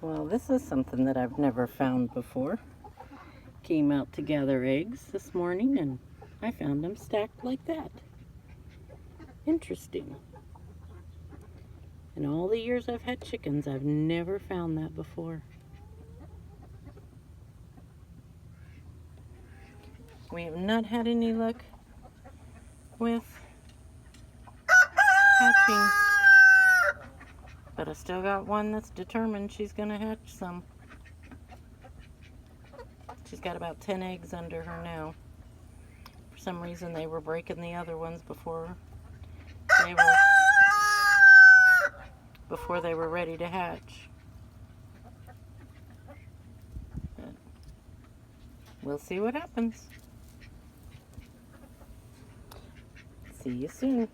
Well, this is something that I've never found before. Came out to gather eggs this morning and I found them stacked like that. Interesting. In all the years I've had chickens, I've never found that before. We have not had any luck with hatching, but I still got one that's determined she's gonna hatch some. She's got about 10 eggs under her now. For some reason they were breaking the other ones before they were ready to hatch. But we'll see what happens. See you soon.